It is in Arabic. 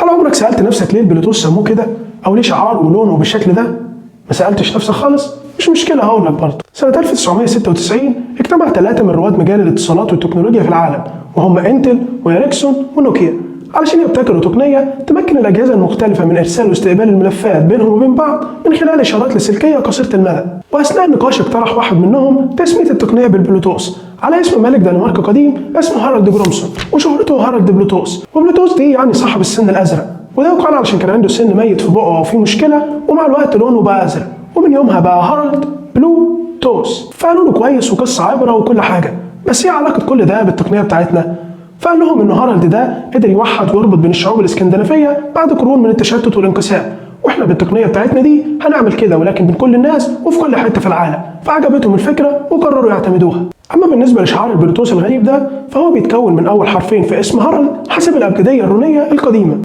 هل عمرك سألت نفسك ليه البلوتوث سموه كده؟ أو ليه شعاره ولونه بالشكل ده؟ ما سألتش نفسك خالص؟ مش مشكلة، هقول لك برضه. سنة 1996 اجتمع 3 من رواد مجال الاتصالات والتكنولوجيا في العالم، وهم انتل وإريكسون ونوكيا، علشان يبتكروا تقنية تمكن الأجهزة المختلفة من إرسال واستقبال الملفات بينهم وبين بعض من خلال إشارات لاسلكية قصيرة المدى. وأثناء النقاش اقترح واحد منهم تسمية التقنية بالبلوتوث على اسم ملك دنمارك قديم اسمه هارالد جرومسون، وشهرته هارالد بلوتوث. وبلوتوث دي يعني صاحب السن الأزرق، وده يقال علشان كان عنده سن ميت في بقه أو في مشكلة، ومع الوقت لونه بقى أزرق، ومن يومها بقى هارالد بلوتوث. فقالوا له كويس وقصة عبرة وكل حاجة، بس ايه علاقة كل ده بالتقنية بتاعتنا؟ فقال لهم ان هارالد ده قدر يوحد ويربط بين الشعوب الاسكندنافيه بعد قرون من التشتت والانقسام، واحنا بالتقنيه بتاعتنا دي هنعمل كده ولكن بين كل الناس وفي كل حته في العالم. فعجبتهم الفكره وقرروا يعتمدوها. اما بالنسبه لشعار البلوتوث الغريب ده، فهو بيتكون من اول حرفين في اسم هارالد حسب الابجديه الرونيه القديمه.